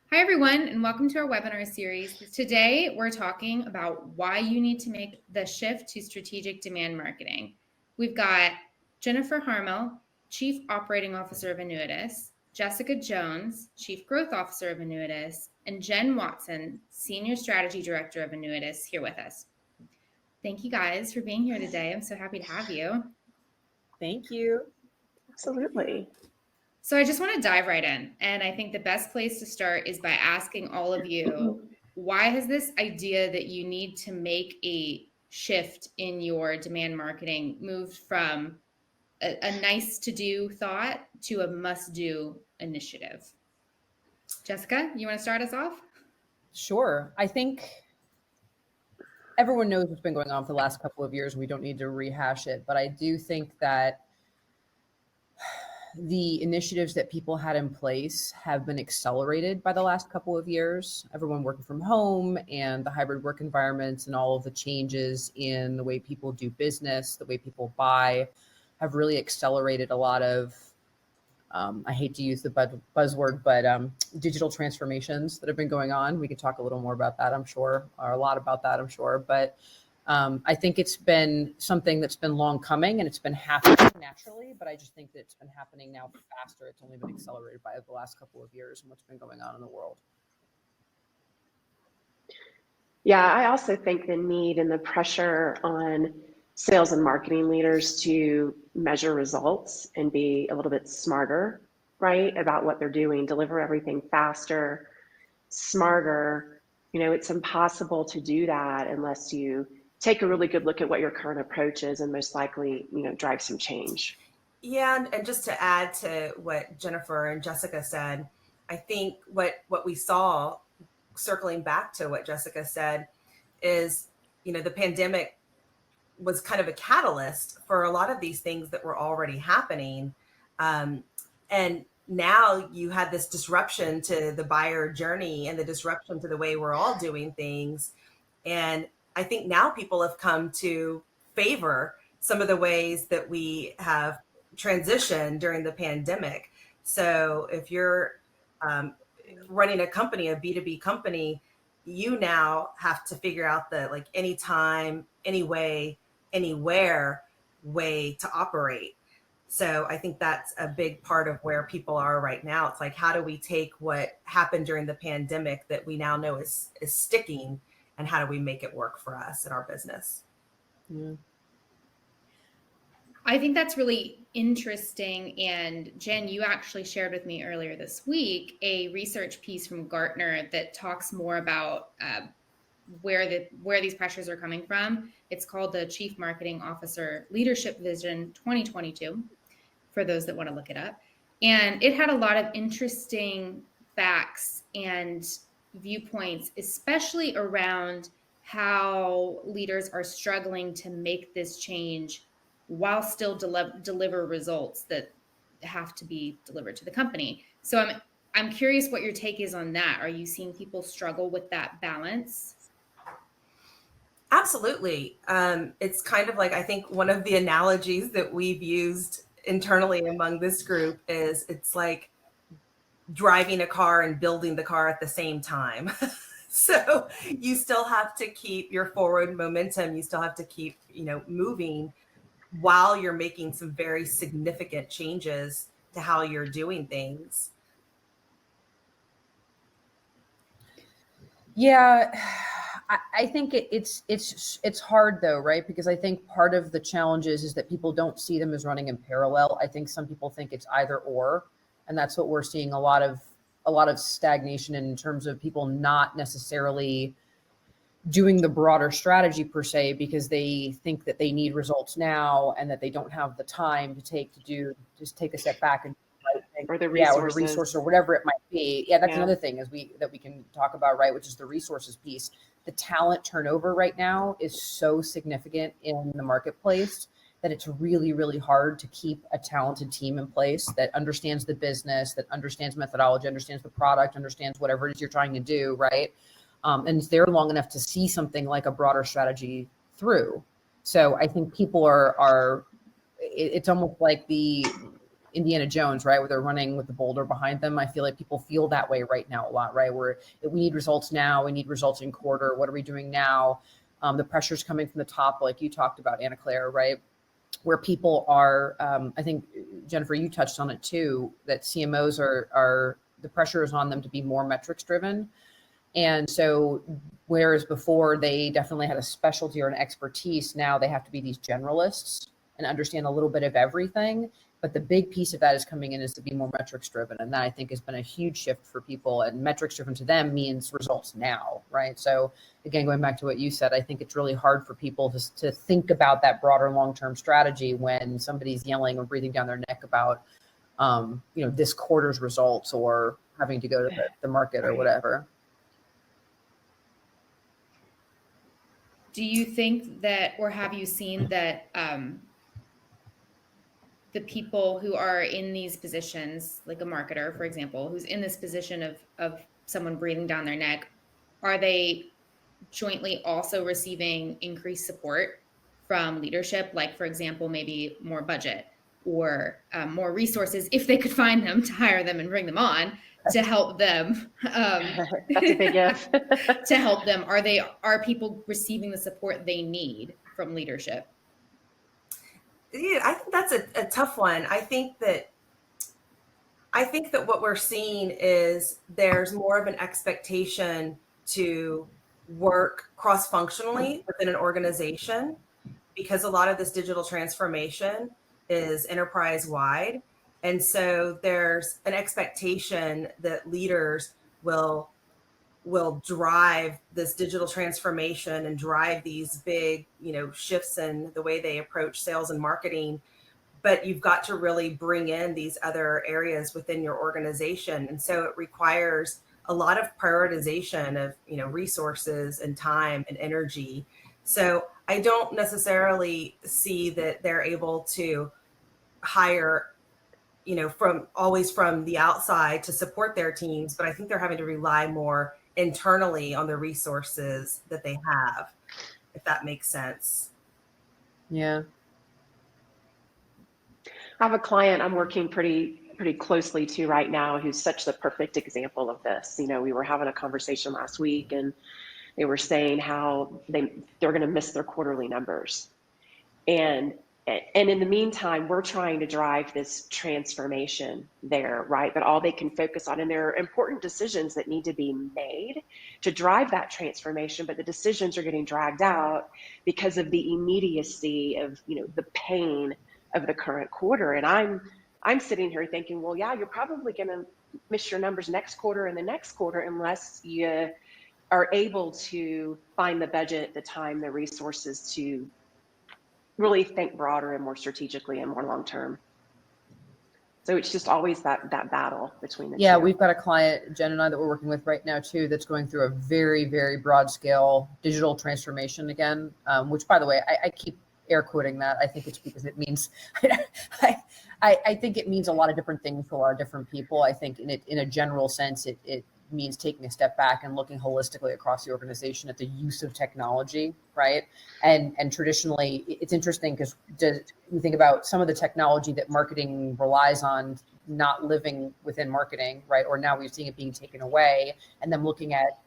Hi, everyone, and welcome to our webinar series. Today, we're talking about why you need to make the shift to strategic demand marketing. We've got Jennifer Harmel, Chief Operating Officer of Annuitas, Jessica Jones, Chief Growth Officer of Annuitas, and Jen Watson, Senior Strategy Director of Annuitas, here with us. Thank you guys for being here today. I'm so happy to have you. Thank you. Absolutely. So I just want to dive right in. And I think the best place to start is by asking all of you, why has this idea that you need to make a shift in your demand marketing moved from a nice to do thought to a must do initiative? Jessica, you want to start us off? Sure. I think everyone knows what's been going on for the last couple of years. We don't need to rehash it, but I do think that the initiatives that people had in place have been accelerated by the last couple of years. Everyone working from home and the hybrid work environments and all of the changes in the way people do business, the way people buy, have really accelerated a lot of, I hate to use the buzzword, but digital transformations that have been going on. We could talk a little more about that, I'm sure, or a lot about that, I'm sure. But I think it's been something that's been long coming and it's been happening naturally, but I just think that it's been happening now faster. It's only been accelerated by the last couple of years and what's been going on in the world. Yeah, I also think the need and the pressure on sales and marketing leaders to measure results and be a little bit smarter, right, about what they're doing, deliver everything faster, smarter. It's impossible to do that unless you take a really good look at what your current approach is and most likely, drive some change. Yeah, and just to add to what Jennifer and Jessica said, I think what we saw, circling back to what Jessica said, is, the pandemic was kind of a catalyst for a lot of these things that were already happening. And now you had this disruption to the buyer journey and the disruption to the way we're all doing things. And I think now people have come to favor some of the ways that we have transitioned during the pandemic. So if you're running a company, a B2B company, you now have to figure out the anytime, anyway, anywhere way to operate. So I think that's a big part of where people are right now. It's like, how do we take what happened during the pandemic that we now know is sticking, and how do we make it work for us in our business? Yeah. I think that's really interesting. And Jen, you actually shared with me earlier this week a research piece from Gartner that talks more about where these pressures are coming from. It's called the Chief Marketing Officer Leadership Vision 2022, for those that want to look it up. And it had a lot of interesting facts and viewpoints, especially around how leaders are struggling to make this change while still deliver results that have to be delivered to the company. So I'm curious what your take is on that. Are you seeing people struggle with that balance? Absolutely. It's kind of like, I think one of the analogies that we've used internally among this group is it's like driving a car and building the car at the same time. So you still have to keep your forward momentum. You still have to keep, moving while you're making some very significant changes to how you're doing things. Yeah, I think it's hard though, right? Because I think part of the challenge is that people don't see them as running in parallel. I think some people think it's either or, and that's what we're seeing a lot of stagnation in terms of people not necessarily doing the broader strategy per se, because they think that they need results now and that they don't have the time to take a step back and or the resources. Or the resource or whatever it might be. Yeah, that's another thing that we can talk about, right? Which is the resources piece. The talent turnover right now is so significant in the marketplace that it's really, really hard to keep a talented team in place that understands the business, that understands methodology, understands the product, understands whatever it is you're trying to do, right? And is there long enough to see something like a broader strategy through. So I think people are it's almost like Indiana Jones, right? Where they're running with the boulder behind them. I feel like people feel that way right now a lot, right? Where we need results now, we need results in quarter. What are we doing now? The pressure's coming from the top, like you talked about, Anna Claire, right? Where people are, I think, Jennifer, you touched on it too, that CMOs are the pressure is on them to be more metrics driven. And so, whereas before they definitely had a specialty or an expertise, now they have to be these generalists and understand a little bit of everything. But the big piece of that is coming in is to be more metrics driven. And that I think has been a huge shift for people, and metrics driven to them means results now, right? So again, going back to what you said, I think it's really hard for people to think about that broader long-term strategy when somebody's yelling or breathing down their neck about, this quarter's results or having to go to the market or whatever. Do you think that, or have you seen that the people who are in these positions, like a marketer, for example, who's in this position of someone breathing down their neck, are they jointly also receiving increased support from leadership? Like, for example, maybe more budget or more resources, if they could find them, to hire them and bring them on to help them. That's a big if. To help them. Are people receiving the support they need from leadership? Yeah, I think that's a tough one. I think that what we're seeing is there's more of an expectation to work cross-functionally within an organization, because a lot of this digital transformation is enterprise-wide. And so there's an expectation that leaders will drive this digital transformation and drive these big, shifts in the way they approach sales and marketing. But you've got to really bring in these other areas within your organization. And so it requires a lot of prioritization of, resources and time and energy. So I don't necessarily see that they're able to hire, from the outside to support their teams, but I think they're having to rely more internally on the resources that they have, if that makes sense. Yeah. I have a client I'm working pretty closely to right now who's such the perfect example of this. We were having a conversation last week, and they were saying how they're going to miss their quarterly numbers. And in the meantime, we're trying to drive this transformation there, right? But all they can focus on, and there are important decisions that need to be made to drive that transformation, but the decisions are getting dragged out because of the immediacy of, the pain of the current quarter. And I'm sitting here thinking, well, yeah, you're probably going to miss your numbers next quarter and the next quarter unless you are able to find the budget, the time, the resources to really think broader and more strategically and more long term. So it's just always that battle between the two. Yeah, we've got a client, Jen and I, that we're working with right now too, that's going through a very, very broad scale digital transformation again, which, by the way, I keep air quoting that. I think it's because it means, I think it means a lot of different things for a lot of different people. I think in a general sense, it means taking a step back and looking holistically across the organization at the use of technology, right? And traditionally, it's interesting because you think about some of the technology that marketing relies on not living within marketing, right? Or now we're seeing it being taken away, and then looking at,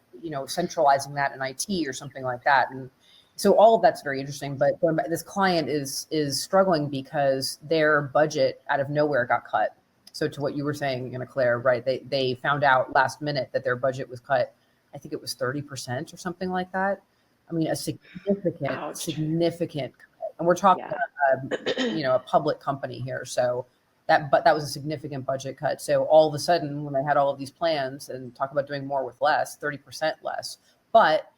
centralizing that in IT or something like that. And so all of that's very interesting. But this client is struggling because their budget out of nowhere got cut. So to what you were saying, Anna Claire, right? They found out last minute that their budget was cut. I think it was 30% or something like that. I mean, a significant, and we're talking about, a public company here. So that was a significant budget cut. So all of a sudden, when they had all of these plans and talk about doing more with less, 30% less, but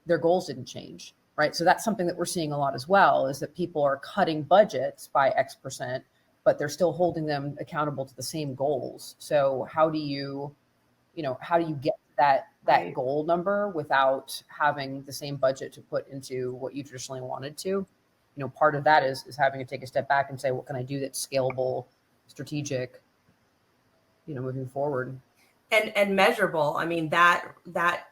their goals didn't change, right? So that's something that we're seeing a lot as well, is that people are cutting budgets by X percent, but they're still holding them accountable to the same goals. So how do you get that Right. goal number without having the same budget to put into what you traditionally wanted to? Part of that is having to take a step back and say, what can I do that's scalable, strategic, moving forward. And measurable. I mean, that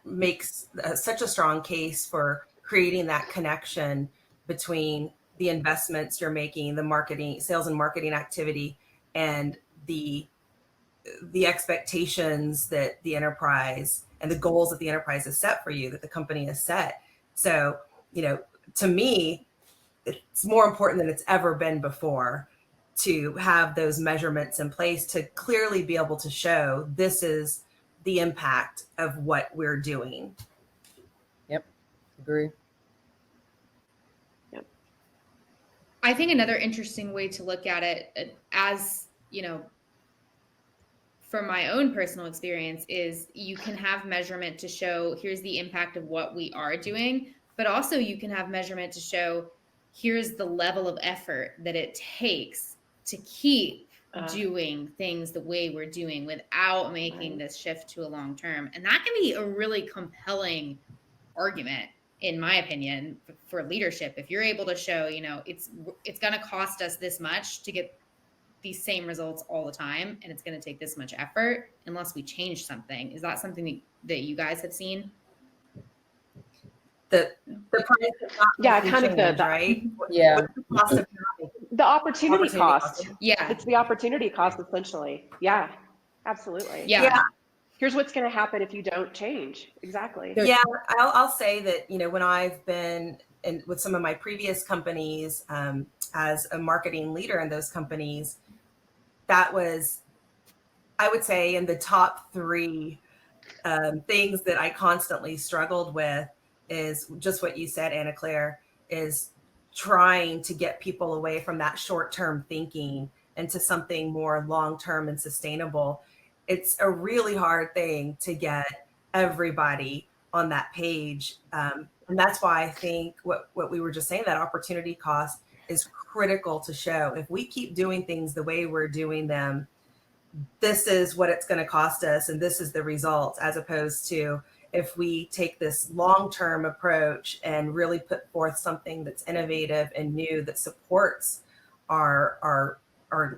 makes such a strong case for creating that connection between the investments you're making, the marketing, sales and marketing activity, and the expectations that the enterprise and the goals that the enterprise has set for you, that the company has set. So, to me, it's more important than it's ever been before to have those measurements in place to clearly be able to show this is the impact of what we're doing. Yep, agree. Yep. I think another interesting way to look at it, as from my own personal experience, is you can have measurement to show here's the impact of what we are doing, but also you can have measurement to show here's the level of effort that it takes to keep doing things the way we're doing without making this shift to a long term. And that can be a really compelling argument, in my opinion, for leadership. If you're able to show, it's going to cost us this much to get these same results all the time, and it's going to take this much effort unless we change something. Is that something that you guys have seen? The price of not kind of change, right? Yeah. What's the cost of the opportunity cost. Yeah. It's the opportunity cost, essentially. Yeah, absolutely. Yeah. Here's what's going to happen if you don't change. Exactly. Yeah, I'll say that, when I've been with some of my previous companies as a marketing leader in those companies, that was, I would say, in the top 3 things that I constantly struggled with is just what you said, Anna Claire, is trying to get people away from that short-term thinking into something more long-term and sustainable. It's a really hard thing to get everybody on that page. And that's why I think what we were just saying, that opportunity cost is critical to show. If we keep doing things the way we're doing them, this is what it's going to cost us, and this is the result, as opposed to if we take this long-term approach and really put forth something that's innovative and new that supports our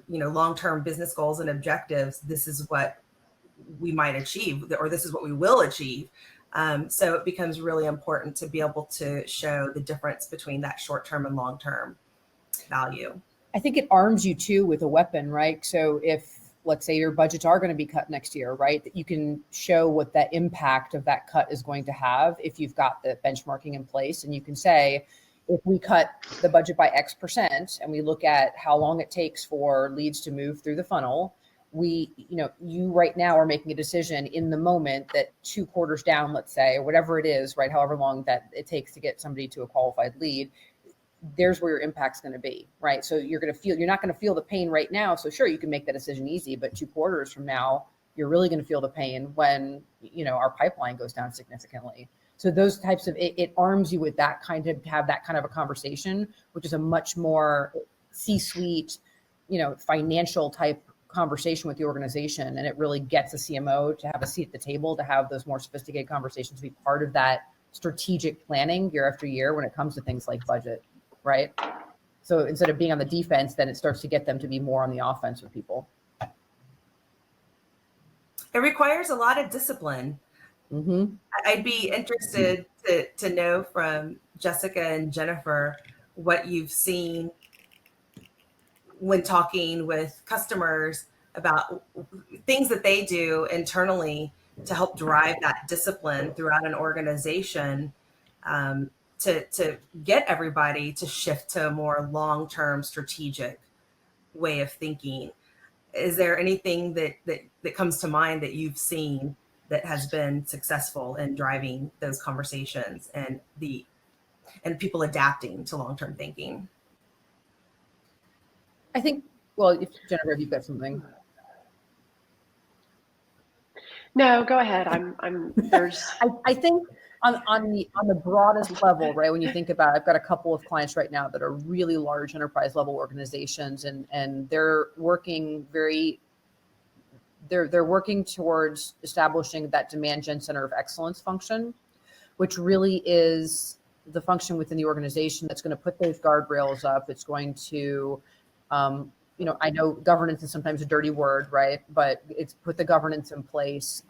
long-term business goals and objectives. This is what we might achieve, or this is what we will achieve. So it becomes really important to be able to show the difference between that short-term and long-term value. I think it arms you too with a weapon, right? So if, let's say, your budgets are going to be cut next year, right, that you can show what that impact of that cut is going to have if you've got the benchmarking in place. And you can say, if we cut the budget by X% and we look at how long it takes for leads to move through the funnel, you right now are making a decision in the moment that 2 quarters down, let's say, or whatever it is, right, however long that it takes to get somebody to a qualified lead, there's where your impact's going to be, right? So you're not going to feel the pain right now. So sure, you can make that decision easy, but 2 quarters from now, you're really going to feel the pain when, our pipeline goes down significantly. So those types of, it arms you with that kind of, have that kind of a conversation, which is a much more C-suite, financial type conversation with the organization. And it really gets a CMO to have a seat at the table, to have those more sophisticated conversations, to be part of that strategic planning year after year when it comes to things like budget. Right. So instead of being on the defense, then it starts to get them to be more on the offense with people. It requires a lot of discipline. Mm-hmm. I'd be interested to know from Jessica and Jennifer what you've seen when talking with customers about things that they do internally to help drive that discipline throughout an organization, to get everybody to shift to a more long-term strategic way of thinking. Is there anything that comes to mind that you've seen that has been successful in driving those conversations and people adapting to long-term thinking? I think, well, if Jennifer, if you've got something. No, go ahead. There's. I think on the broadest level, right? When you think about, I've got a couple of clients right now that are really large enterprise level organizations, and they're working they're working towards establishing that demand gen center of excellence function, which really is the function within the organization that's going to put those guardrails up. It's going to, I know governance is sometimes a dirty word, right? But it's put the governance in place,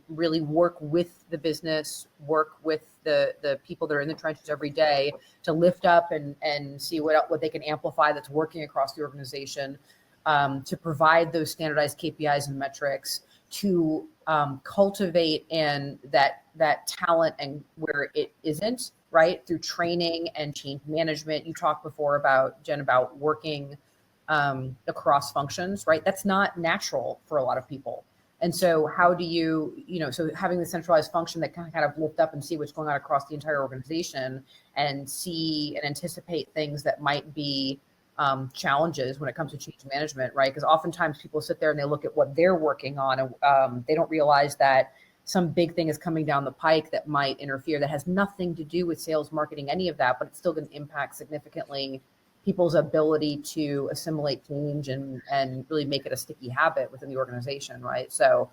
really work with the business, work with the people that are in the trenches every day to lift up and see what they can amplify that's working across the organization. to provide those standardized KPIs and metrics, to cultivate and that talent and where it isn't, right? Through training and change management. You talked before about, Jen, about working across functions, right? That's not natural for a lot of people. And so how do so having the centralized function that can kind of lift up and see what's going on across the entire organization and see and anticipate things that might be challenges when it comes to change management, right? Because oftentimes people sit there and they look at what they're working on, and they don't realize that some big thing is coming down the pike that might interfere, that has nothing to do with sales, marketing, any of that, but it's still going to impact significantly people's ability to assimilate change and really make it a sticky habit within the organization, right? So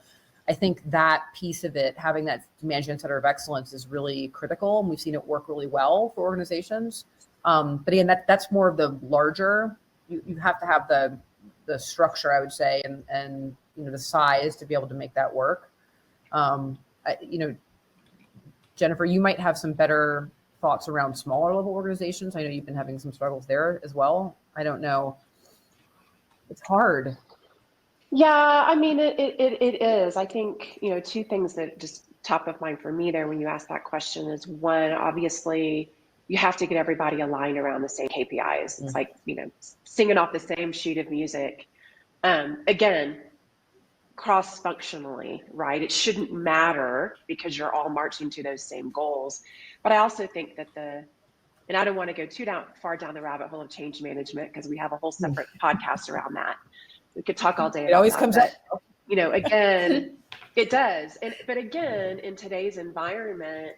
I think that piece of it, having that management center of excellence, is really critical, and we've seen it work really well for organizations. But again, that's more of the larger. You have to have the structure, I would say, and the size to be able to make that work. Jennifer, you might have some better thoughts around smaller level organizations. I know you've been having some struggles there as well. I don't know. It's hard. Yeah, I mean, it is. I think, two things that just top of mind for me there when you ask that question is, one, obviously, you have to get everybody aligned around the same KPIs. It's like, singing off the same sheet of music. Again, cross-functionally, right? It shouldn't matter because you're all marching to those same goals. But I also think that and I don't want to go too far down the rabbit hole of change management, because we have a whole separate podcast around that. We could talk all day about it always that, comes but, up. Again, it does. But again, in today's environment,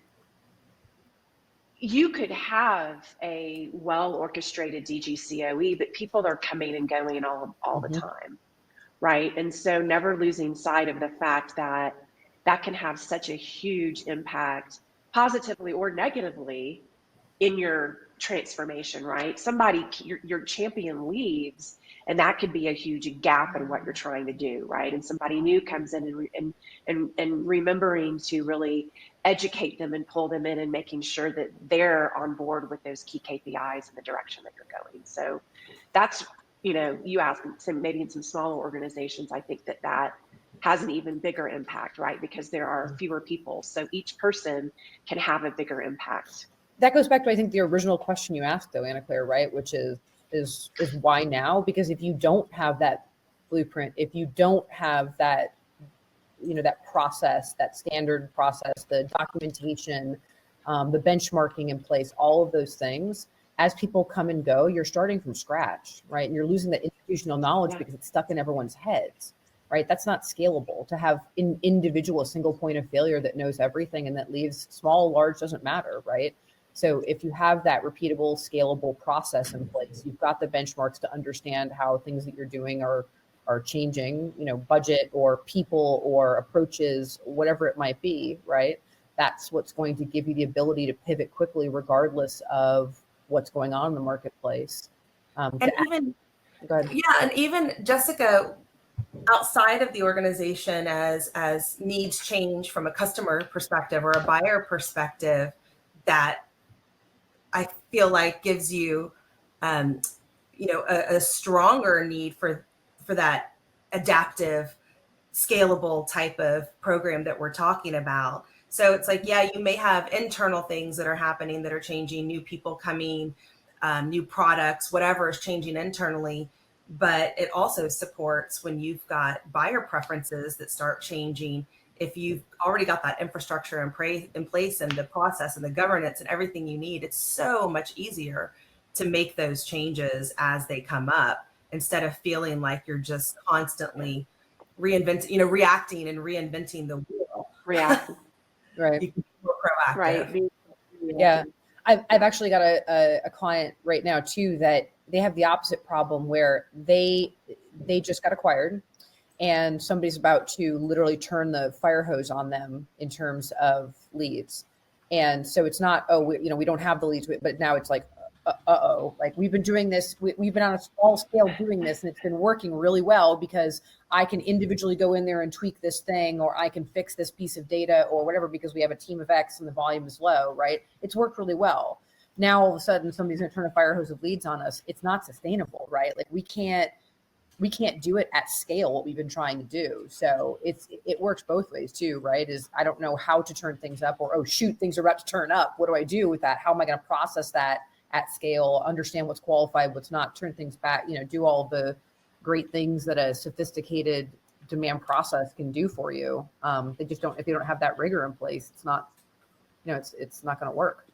you could have a well-orchestrated DGCOE, but people are coming and going all the time, right? And so never losing sight of the fact that that can have such a huge impact, positively or negatively, in your transformation, right? Your champion leaves, and that could be a huge gap in what you're trying to do, right? And somebody new comes in and remembering to really educate them and pull them in and making sure that they're on board with those key KPIs and the direction that you're going. So that's, you asked maybe in some smaller organizations, I think that has an even bigger impact, right? Because there are fewer people. So each person can have a bigger impact. That goes back to, I think, the original question you asked, though, Anna Claire, right? Which is why now? Because if you don't have that blueprint, if you don't have that, that process, that standard process, the documentation, the benchmarking in place, all of those things, as people come and go, you're starting from scratch, right? And you're losing that institutional knowledge because it's stuck in everyone's heads, right? That's not scalable. To have an individual single point of failure that knows everything and that leaves small, large, doesn't matter, right? So if you have that repeatable, scalable process in place, you've got the benchmarks to understand how things that you're doing are changing, budget or people or approaches, whatever it might be, right? That's what's going to give you the ability to pivot quickly, regardless of what's going on in the marketplace. And even Jessica, outside of the organization, as needs change from a customer perspective or a buyer perspective, that I feel like gives you, a stronger need for that adaptive, scalable type of program that we're talking about. So it's like, yeah, you may have internal things that are happening that are changing, new people coming, new products, whatever is changing internally. But it also supports when you've got buyer preferences that start changing. If you've already got that infrastructure in place and the process and the governance and everything you need, it's so much easier to make those changes as they come up, instead of feeling like you're just constantly reacting and reinventing the wheel. Reacting. Right. You can be more proactive. Right. Yeah. I've actually got a client right now too, that they have the opposite problem, where they just got acquired and somebody's about to literally turn the fire hose on them in terms of leads. And so it's not, we don't have the leads, but now it's like, like we've been doing this, we've been on a small scale doing this, and it's been working really well because I can individually go in there and tweak this thing, or I can fix this piece of data or whatever, because we have a team of X and the volume is low, right? It's worked really well. Now all of a sudden somebody's going to turn a fire hose of leads on us. It's not sustainable, right? Like we can't we can't do it at scale, what we've been trying to do. So it works both ways too, right? Is I don't know how to turn things up, or, oh shoot, things are about to turn up. What do I do with that? How am I going to process that at scale, understand what's qualified, what's not, turn things back, do all the great things that a sophisticated demand process can do for you. They just don't, if you don't have that rigor in place, it's not, it's not going to work.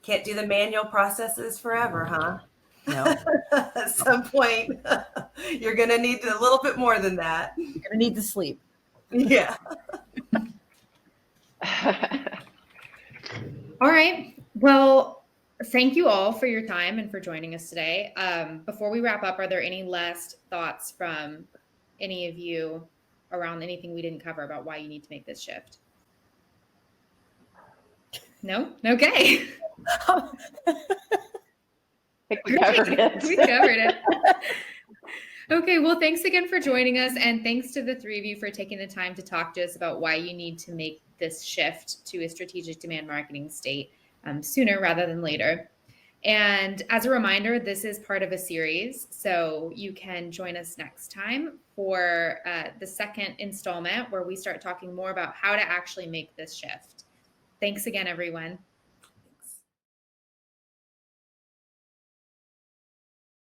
Can't do the manual processes forever, huh? No. At some point, you're going to need a little bit more than that. You're going to need to sleep. Yeah. All right. Well, thank you all for your time and for joining us today. Before we wrap up, are there any last thoughts from any of you around anything we didn't cover about why you need to make this shift? No? Okay. I think we covered it. We covered it. Okay, well, thanks again for joining us. And thanks to the three of you for taking the time to talk to us about why you need to make this shift to a strategic demand marketing state sooner rather than later. And as a reminder, this is part of a series. So you can join us next time for the second installment, where we start talking more about how to actually make this shift. Thanks again, everyone.